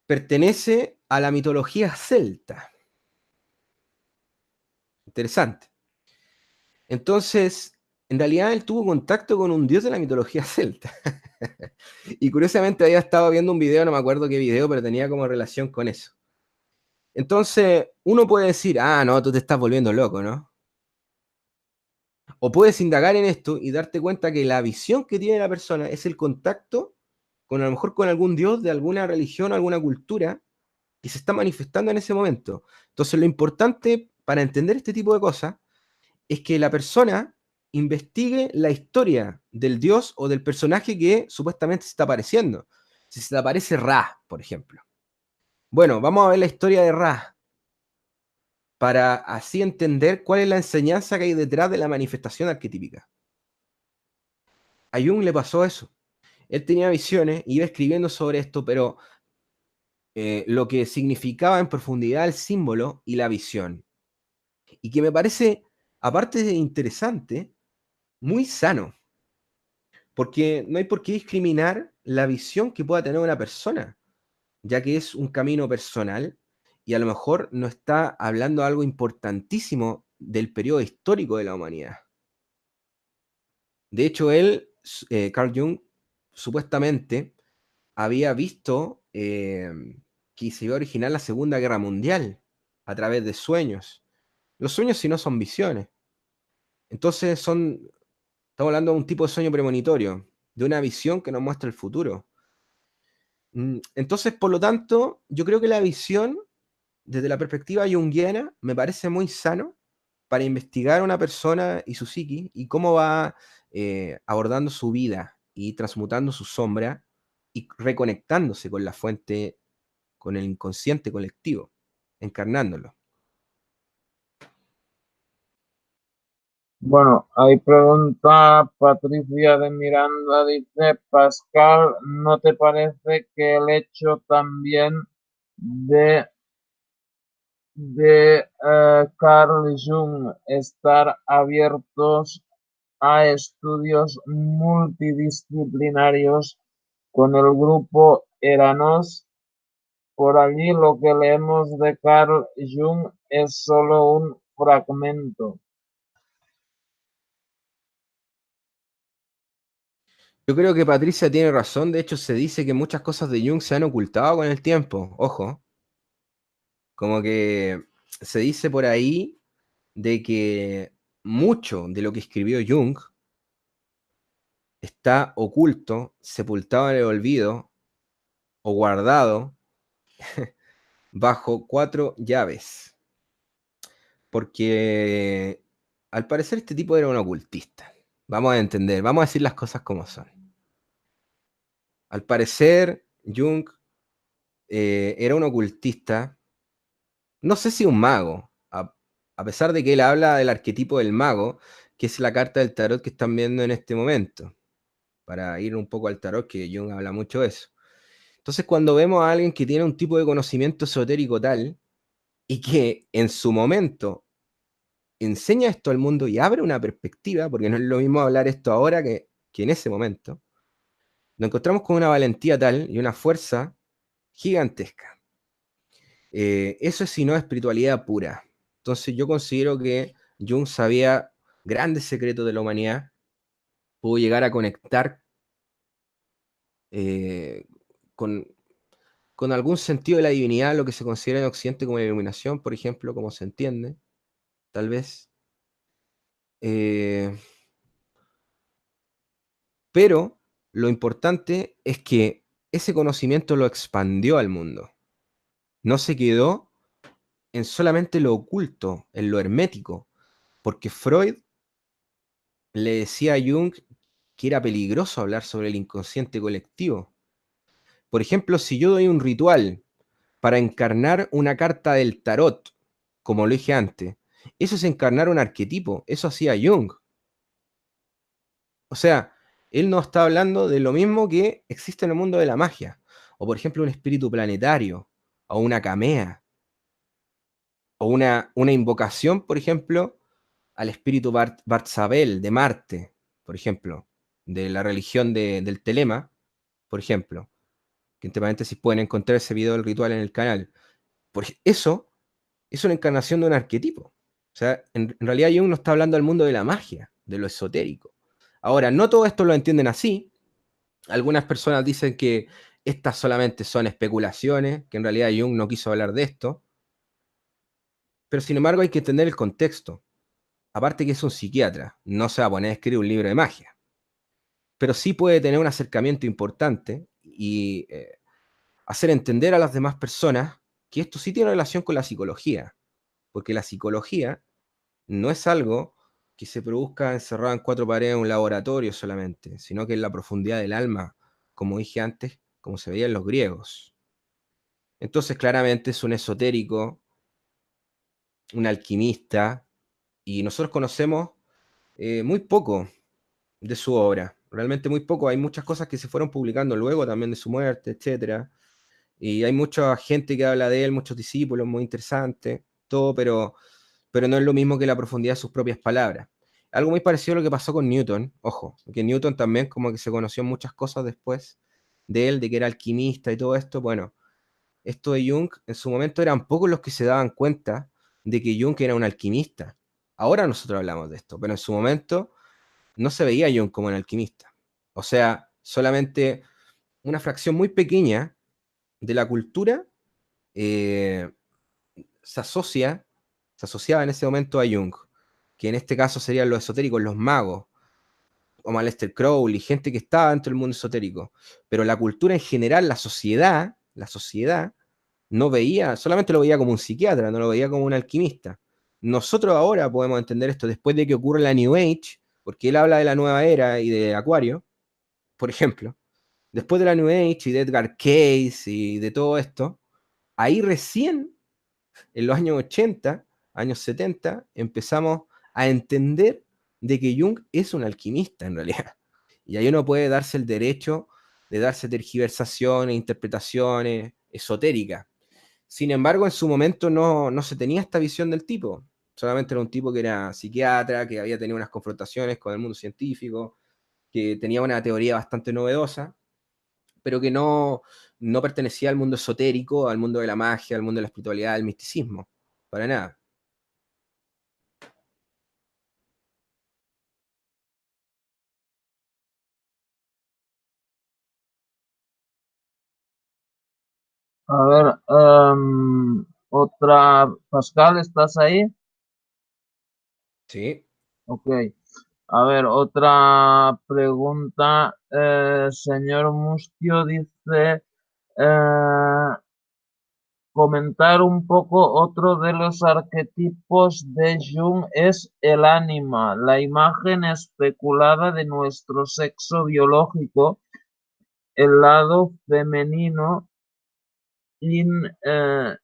pertenece a la mitología celta. Interesante. Entonces, en realidad él tuvo contacto con un dios de la mitología celta. Y curiosamente había estado viendo un video, no me acuerdo qué video, pero tenía como relación con eso. Entonces, uno puede decir, ah, no, tú te estás volviendo loco, ¿no? O puedes indagar en esto y darte cuenta que la visión que tiene la persona es el contacto con a lo mejor con algún dios de alguna religión o alguna cultura que se está manifestando en ese momento. Entonces, lo importante para entender este tipo de cosas es que la persona investigue la historia del dios o del personaje que supuestamente se está apareciendo. Si se te aparece Ra, por ejemplo. Bueno, vamos a ver la historia de Ra para así entender cuál es la enseñanza que hay detrás de la manifestación arquetípica. A Jung le pasó eso. Él tenía visiones, iba escribiendo sobre esto, pero lo que significaba en profundidad el símbolo y la visión. Y que me parece, aparte de interesante, muy sano. Porque no hay por qué discriminar la visión que pueda tener una persona, ya que es un camino personal y a lo mejor no está hablando de algo importantísimo del periodo histórico de la humanidad. De hecho, él, Carl Jung, supuestamente había visto que se iba a originar la Segunda Guerra Mundial a través de sueños. Los sueños, si no, son visiones. Entonces, estamos hablando de un tipo de sueño premonitorio, de una visión que nos muestra el futuro. Entonces, por lo tanto, yo creo que la visión, desde la perspectiva junguiana, me parece muy sano para investigar a una persona y su psiqui y cómo va abordando su vida y transmutando su sombra y reconectándose con la fuente, con el inconsciente colectivo, encarnándolo. Bueno, hay pregunta Patricia de Miranda, dice, Pascal, ¿no te parece que el hecho también de, Carl Jung estar abiertos a estudios multidisciplinarios con el grupo Eranos? Por allí lo que leemos de Carl Jung es solo un fragmento. Yo creo que Patricia tiene razón, de hecho se dice que muchas cosas de Jung se han ocultado con el tiempo, ojo, como que se dice por ahí de que mucho de lo que escribió Jung está oculto, sepultado en el olvido o guardado bajo 4 llaves. Porque al parecer este tipo era un ocultista. Vamos a entender, vamos a decir las cosas como son. Al parecer, Jung era un ocultista, no sé si un mago, a pesar de que él habla del arquetipo del mago, que es la carta del tarot que están viendo en este momento, para ir un poco al tarot, que Jung habla mucho de eso. Entonces, cuando vemos a alguien que tiene un tipo de conocimiento esotérico tal, y que en su momento enseña esto al mundo y abre una perspectiva, porque no es lo mismo hablar esto ahora que en ese momento, nos encontramos con una valentía tal y una fuerza gigantesca. Eso es si no espiritualidad pura. Entonces yo considero que Jung sabía grandes secretos de la humanidad, pudo llegar a conectar eh, con, con algún sentido de la divinidad, lo que se considera en Occidente como la iluminación, por ejemplo, como se entiende, tal vez. Eh, pero lo importante es que ese conocimiento lo expandió al mundo. No se quedó en solamente lo oculto, en lo hermético, porque Freud le decía a Jung que era peligroso hablar sobre el inconsciente colectivo. Por ejemplo, si yo doy un ritual para encarnar una carta del tarot, como lo dije antes, eso es encarnar un arquetipo, eso hacía Jung. O sea, él no está hablando de lo mismo que existe en el mundo de la magia, o por ejemplo un espíritu planetario, o una camea, o una invocación, por ejemplo, al espíritu Bartzabel de Marte, por ejemplo, de la religión del Telema, por ejemplo, que entre paréntesis pueden encontrar ese video del ritual en el canal. Eso es una encarnación de un arquetipo. O sea, en realidad Jung no está hablando del mundo de la magia, de lo esotérico. Ahora, no todo esto lo entienden así. Algunas personas dicen que estas solamente son especulaciones, que en realidad Jung no quiso hablar de esto. Pero sin embargo hay que entender el contexto. Aparte que es un psiquiatra, no se va a poner a escribir un libro de magia. Pero sí puede tener un acercamiento importante y hacer entender a las demás personas que esto sí tiene relación con la psicología. Porque la psicología no es algo que se produzca encerrado en 4 paredes en un laboratorio solamente, sino que en la profundidad del alma, como dije antes, como se veía en los griegos. Entonces, claramente es un esotérico, un alquimista, y nosotros conocemos muy poco de su obra, realmente muy poco. Hay muchas cosas que se fueron publicando luego también de su muerte, etcétera. Y hay mucha gente que habla de él, muchos discípulos, muy interesante, todo, pero no es lo mismo que la profundidad de sus propias palabras. Algo muy parecido a lo que pasó con Newton, ojo, que Newton también como que se conoció muchas cosas después de él, de que era alquimista y todo esto. Bueno, esto de Jung, en su momento eran pocos los que se daban cuenta de que Jung era un alquimista. Ahora nosotros hablamos de esto, pero en su momento no se veía a Jung como un alquimista. O sea, solamente una fracción muy pequeña de la cultura eh, se asocia, se asociaba en ese momento a Jung, que en este caso serían los esotéricos, los magos, o Aleister Crowley, gente que estaba dentro del mundo esotérico. Pero la cultura en general, la sociedad, no veía, solamente lo veía como un psiquiatra, no lo veía como un alquimista. Nosotros ahora podemos entender esto después de que ocurre la New Age, porque él habla de la nueva era y de Acuario, por ejemplo. Después de la New Age y de Edgar Cayce y de todo esto, ahí recién, en los años 80, años 70, empezamos a entender de que Jung es un alquimista en realidad. Y ahí uno puede darse el derecho de darse tergiversaciones, interpretaciones esotéricas. Sin embargo, en su momento no se tenía esta visión del tipo. Solamente era un tipo que era psiquiatra, que había tenido unas confrontaciones con el mundo científico, que tenía una teoría bastante novedosa, pero que no pertenecía al mundo esotérico, al mundo de la magia, al mundo de la espiritualidad, al misticismo, para nada. A ver, otra, Pascal, ¿estás ahí? Sí. Ok. A ver, otra pregunta. Señor Mustio dice, eh, comentar un poco otro de los arquetipos de Jung es el ánima, la imagen especulada de nuestro sexo biológico, el lado femenino in, eh,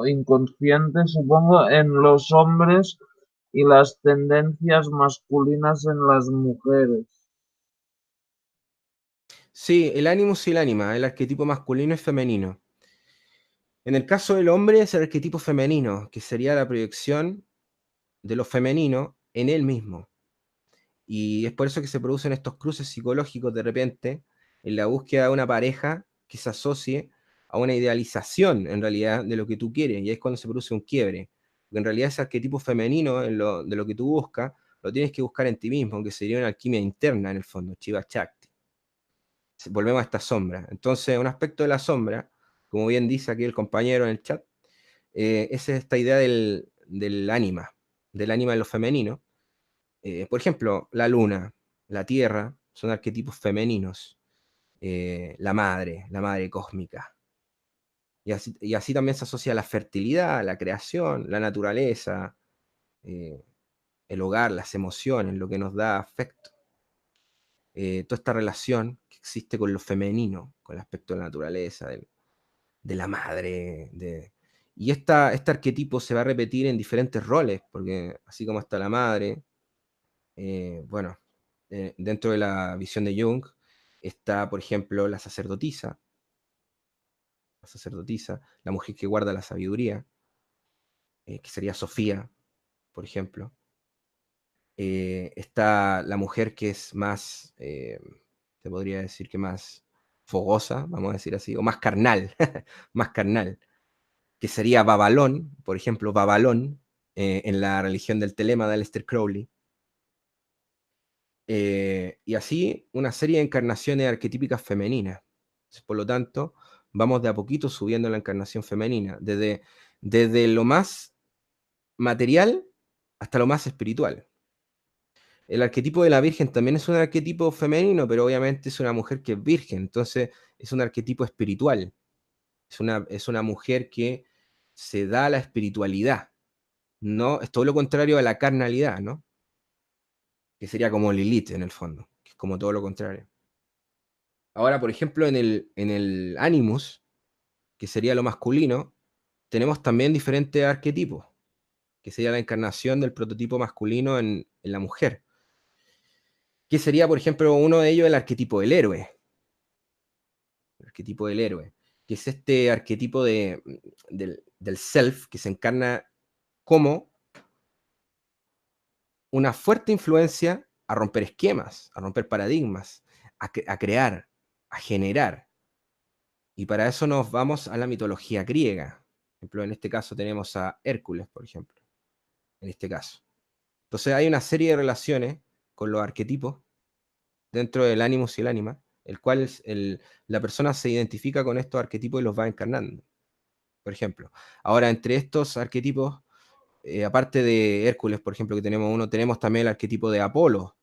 inconsciente, supongo, en los hombres y las tendencias masculinas en las mujeres. Sí, el ánimos y el ánima, el arquetipo masculino y femenino. En el caso del hombre es el arquetipo femenino, que sería la proyección de lo femenino en él mismo. Y es por eso que se producen estos cruces psicológicos de repente en la búsqueda de una pareja que se asocie a una idealización en realidad de lo que tú quieres. Y ahí es cuando se produce un quiebre. Porque en realidad ese arquetipo femenino de lo que tú buscas, lo tienes que buscar en ti mismo, que sería una alquimia interna en el fondo, Chiva Chakti. Volvemos a esta sombra. Entonces, un aspecto de la sombra, como bien dice aquí el compañero en el chat, es esta idea del ánima en lo femenino. Por ejemplo, la luna, la tierra, son arquetipos femeninos. La madre cósmica. Y así también se asocia la fertilidad, la creación, la naturaleza, eh, el hogar, las emociones, lo que nos da afecto. Toda esta relación que existe con lo femenino, con el aspecto de la naturaleza, de la madre. Y este arquetipo se va a repetir en diferentes roles, porque así como está la madre, bueno, dentro de la visión de Jung está, por ejemplo, la mujer que guarda la sabiduría, que sería Sofía, por ejemplo. Está la mujer que es más, te podría decir que más fogosa, vamos a decir así, o más carnal, más carnal, que sería Babalón, por ejemplo, Babalón, en la religión del telema de Aleister Crowley. Y así una serie de encarnaciones arquetípicas femeninas. Por lo tanto, vamos de a poquito subiendo la encarnación femenina, desde lo más material hasta lo más espiritual. El arquetipo de la Virgen también es un arquetipo femenino, pero obviamente es una mujer que es virgen, entonces es un arquetipo espiritual, es una mujer que se da a la espiritualidad, no, es todo lo contrario a la carnalidad, ¿no? Que sería como Lilith en el fondo, que es como todo lo contrario. Ahora, por ejemplo, en el Animus, que sería lo masculino, tenemos también diferentes arquetipos, que sería la encarnación del prototipo masculino en la mujer, que sería, por ejemplo, uno de ellos el arquetipo del héroe. el arquetipo del héroe, que es este arquetipo del self que se encarna como una fuerte influencia a romper esquemas, a romper paradigmas, a crear, a generar. Y para eso nos vamos a la mitología griega. Por ejemplo, en este caso tenemos a Hércules, por ejemplo, en este caso. Entonces hay una serie de relaciones con los arquetipos dentro del animus y el ánima, el cual la persona se identifica con estos arquetipos y los va encarnando. Por ejemplo, ahora entre estos arquetipos, aparte de Hércules, por ejemplo, que tenemos uno, tenemos también el arquetipo de Apolo.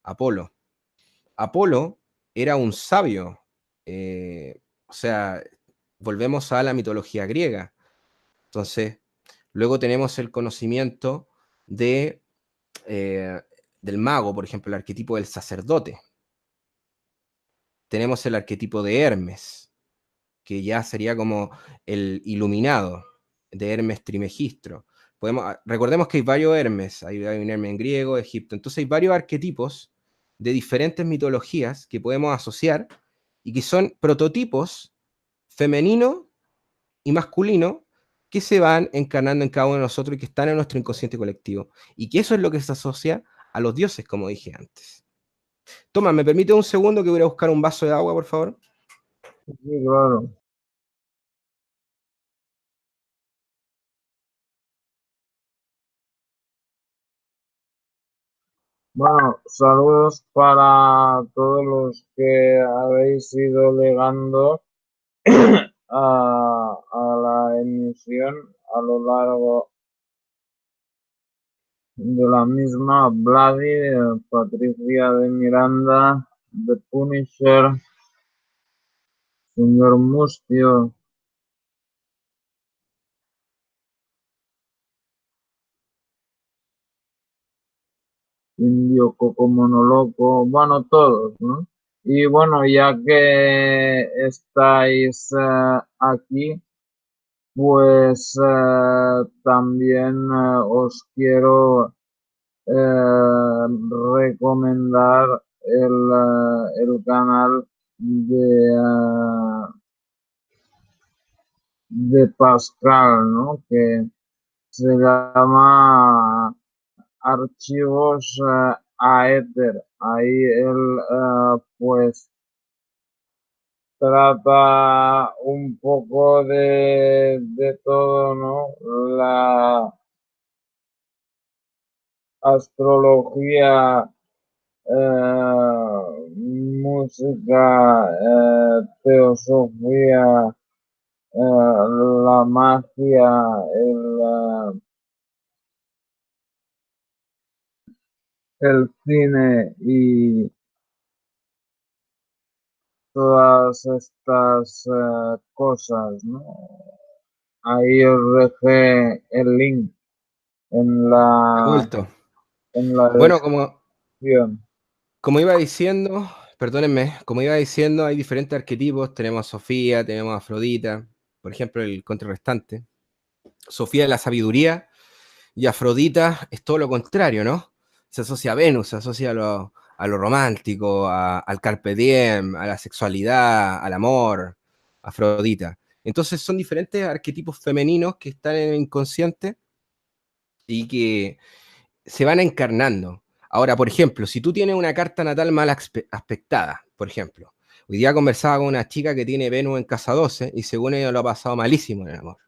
Apolo. Apolo era un sabio. O sea, volvemos a la mitología griega. Entonces, luego tenemos el conocimiento de, del mago, por ejemplo, el arquetipo del sacerdote. Tenemos el arquetipo de Hermes, que ya sería como el iluminado, de Hermes Trimegistro. Recordemos que hay varios Hermes, hay un Hermes en griego, Egipto, entonces hay varios arquetipos de diferentes mitologías que podemos asociar y que son prototipos femenino y masculino que se van encarnando en cada uno de nosotros y que están en nuestro inconsciente colectivo. Y que eso es lo que se asocia a los dioses, como dije antes. Toma, ¿me permite un segundo que voy a buscar un vaso de agua, por favor? Sí, claro. Bueno, saludos para todos los que habéis ido llegando a la emisión a lo largo de la misma. Vladi, Patricia de Miranda, The Punisher, señor Mustio, Indio Coco Monoloco, bueno, todos, ¿no? Y bueno, ya que estáis aquí, pues también os quiero recomendar el canal de Pascal, ¿no? Que se llama Archivos Aether. Ahí él pues trata un poco de todo, ¿no? La astrología, música, teosofía, la magia, el cine y todas estas cosas, ¿no? Ahí os dejé el link en He la, vuelto. en la Bueno, descripción. como iba diciendo, perdónenme, como iba diciendo, hay diferentes arquetipos. Tenemos a Sofía, tenemos a Afrodita, por ejemplo, el contrarrestante. Sofía es la sabiduría y Afrodita es todo lo contrario, ¿no? Se asocia a Venus, se asocia a lo romántico, al carpe diem, a la sexualidad, al amor, Afrodita. Entonces son diferentes arquetipos femeninos que están en el inconsciente y que se van encarnando. Ahora, por ejemplo, si tú tienes una carta natal mal aspectada, por ejemplo, hoy día conversaba con una chica que tiene Venus en casa 12 y según ella lo ha pasado malísimo en el amor.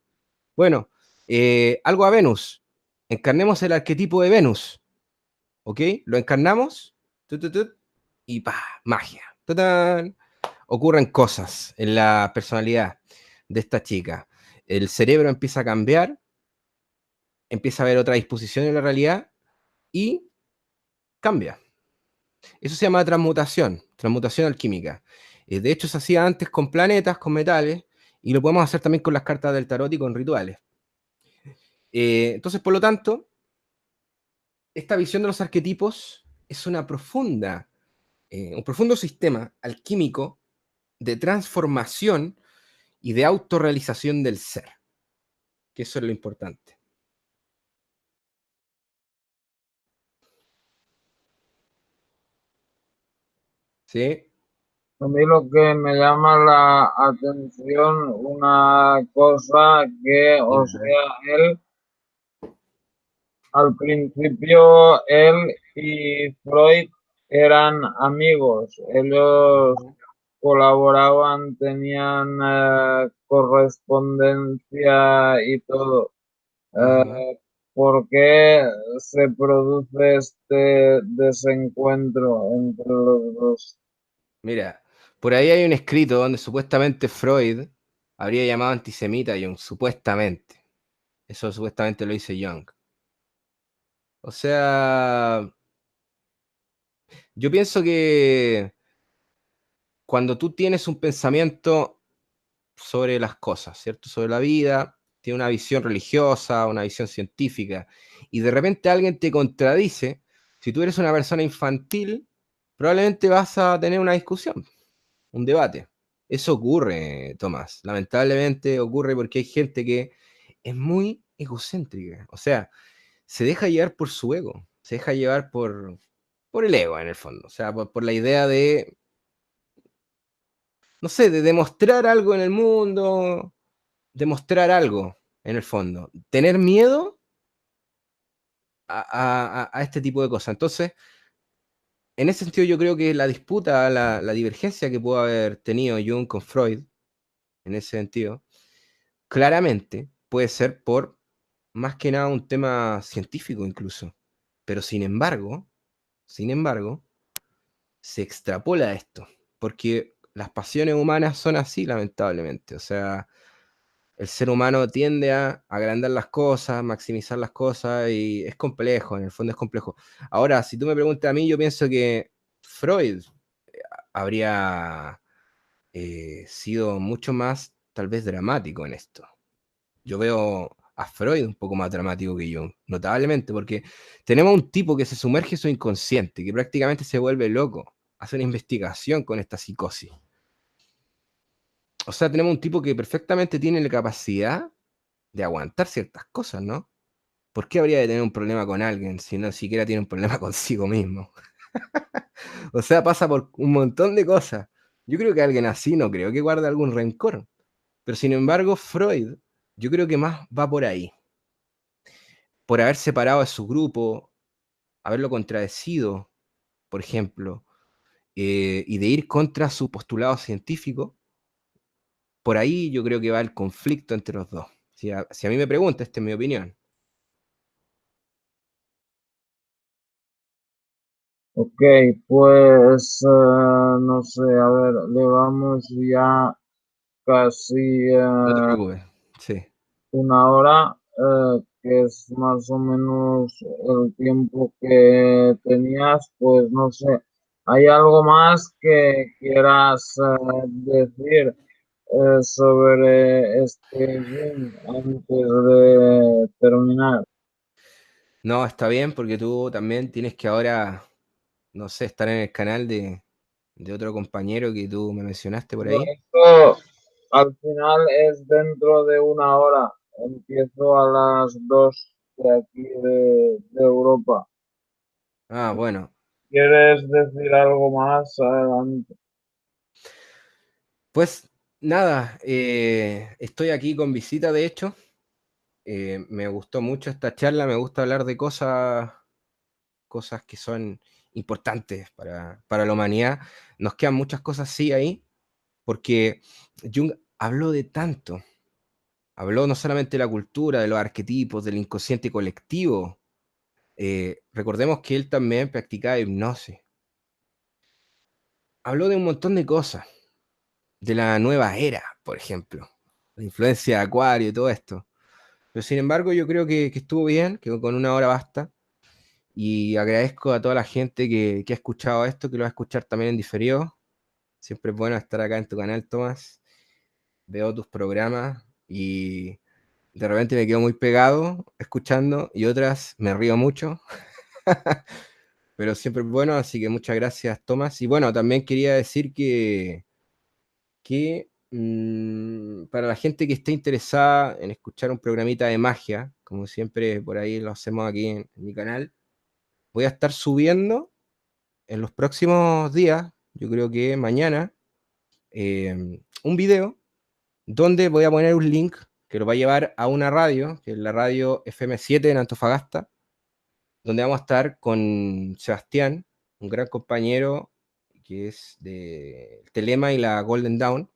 Bueno, algo a Venus. Encarnemos el arquetipo de Venus, ¿ok? Lo encarnamos tut, tut, tut, y ¡pa! Magia. ¡Tatán! Ocurren cosas en la personalidad de esta chica. El cerebro empieza a cambiar, empieza a haber otra disposición en la realidad y cambia. Eso se llama transmutación, transmutación alquímica. De hecho, se hacía antes con planetas, con metales, y lo podemos hacer también con las cartas del tarot y con rituales. Entonces, por lo tanto, esta visión de los arquetipos es un profundo sistema alquímico de transformación y de autorrealización del ser, que eso es lo importante. ¿Sí? A mí lo que me llama la atención, una cosa que, o Dime, a ver. sea, él, al principio, él y Freud eran amigos. Ellos colaboraban, tenían correspondencia y todo. Ajá. ¿Por qué se produce este desencuentro entre los dos? Mira, por ahí hay un escrito donde supuestamente Freud habría llamado antisemita a Jung, supuestamente. Eso supuestamente lo dice Jung. O sea, yo pienso que cuando tú tienes un pensamiento sobre las cosas, ¿cierto? Sobre la vida, tienes una visión religiosa, una visión científica, y de repente alguien te contradice, si tú eres una persona infantil, probablemente vas a tener una discusión, un debate. Eso ocurre, Tomás. Lamentablemente ocurre porque hay gente que es muy egocéntrica. O sea, se deja llevar por su ego, se deja llevar por el ego en el fondo. O sea, por la idea de, no sé, de demostrar algo en el mundo, demostrar algo en el fondo. Tener miedo a este tipo de cosas. Entonces, en ese sentido yo creo que la disputa, la divergencia que pudo haber tenido Jung con Freud, en ese sentido, claramente puede ser por más que nada un tema científico incluso. Pero sin embargo, se extrapola esto, porque las pasiones humanas son así, lamentablemente. O sea, el ser humano tiende a agrandar las cosas, maximizar las cosas, y es complejo, en el fondo es complejo. Ahora, si tú me preguntas a mí, yo pienso que Freud habría sido mucho más, tal vez, dramático en esto. Yo veo a Freud un poco más dramático que Jung, notablemente, porque tenemos un tipo que se sumerge en su inconsciente, que prácticamente se vuelve loco, hace una investigación con esta psicosis. O sea, tenemos un tipo que perfectamente tiene la capacidad de aguantar ciertas cosas, ¿no? ¿Por qué habría de tener un problema con alguien si no siquiera tiene un problema consigo mismo? O sea, pasa por un montón de cosas. Yo creo que alguien así no creo que guarde algún rencor. Pero sin embargo, Freud, yo creo que más va por ahí. Por haber separado de su grupo, haberlo contradecido, por ejemplo, y de ir contra su postulado científico, por ahí yo creo que va el conflicto entre los dos. Si a mí me pregunta, esta es mi opinión. Ok, pues no sé, a ver, llevamos ya casi No te preocupes. Sí. una hora, que es más o menos el tiempo que tenías, pues no sé, ¿hay algo más que quieras decir sobre este Zoom antes de terminar? No, está bien porque tú también tienes que ahora, no sé, estar en el canal de otro compañero que tú me mencionaste por Pero ahí. esto al final es dentro de una hora. Empiezo a las 2 de aquí de Europa. Ah, bueno. ¿Quieres decir algo más adelante? Pues nada, estoy aquí con visita, de hecho. Me gustó mucho esta charla, me gusta hablar de cosas que son importantes para la humanidad. Nos quedan muchas cosas sí ahí, porque Jung habló de tanto. Habló no solamente de la cultura, de los arquetipos, del inconsciente colectivo. Recordemos que él también practicaba hipnosis. Habló de un montón de cosas, de la nueva era, por ejemplo, la influencia de Acuario y todo esto. Pero sin embargo, yo creo que estuvo bien, que con una hora basta. Y agradezco a toda la gente que ha escuchado esto, que lo va a escuchar también en diferido. Siempre es bueno estar acá en tu canal, Tomás. Veo tus programas y de repente me quedo muy pegado escuchando y otras me río mucho. Pero siempre es bueno, así que muchas gracias, Tomás. Y bueno, también quería decir que para la gente que esté interesada en escuchar un programita de magia, como siempre por ahí lo hacemos aquí en mi canal, voy a estar subiendo en los próximos días, yo creo que mañana, un video donde voy a poner un link que lo va a llevar a una radio, que es la radio FM7 en Antofagasta, donde vamos a estar con Sebastián, un gran compañero que es de Telema y la Golden Dawn,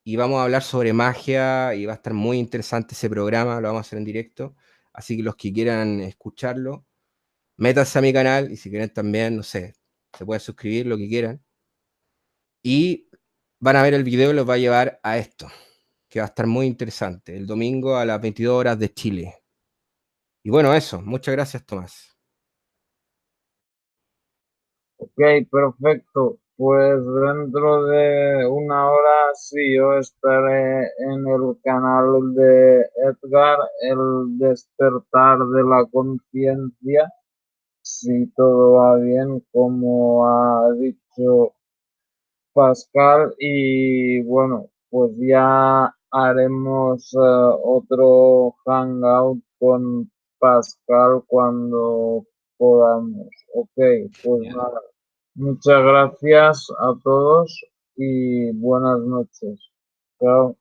y vamos a hablar sobre magia y va a estar muy interesante ese programa, lo vamos a hacer en directo, así que los que quieran escucharlo, métanse a mi canal y si quieren también, no sé, se pueden suscribir, lo que quieran, y van a ver el video y los va a llevar a esto, que va a estar muy interesante, el domingo a las 22 horas de Chile. Y bueno, eso, muchas gracias, Tomás. Ok, perfecto. Pues dentro de una hora sí, yo estaré en el canal de Edgar, El despertar de la conciencia, si todo va bien, como ha dicho Pascal. Y bueno, pues ya haremos otro hangout con Pascal cuando podamos. Ok, pues Genial. nada. Muchas gracias a todos y buenas noches. Chao.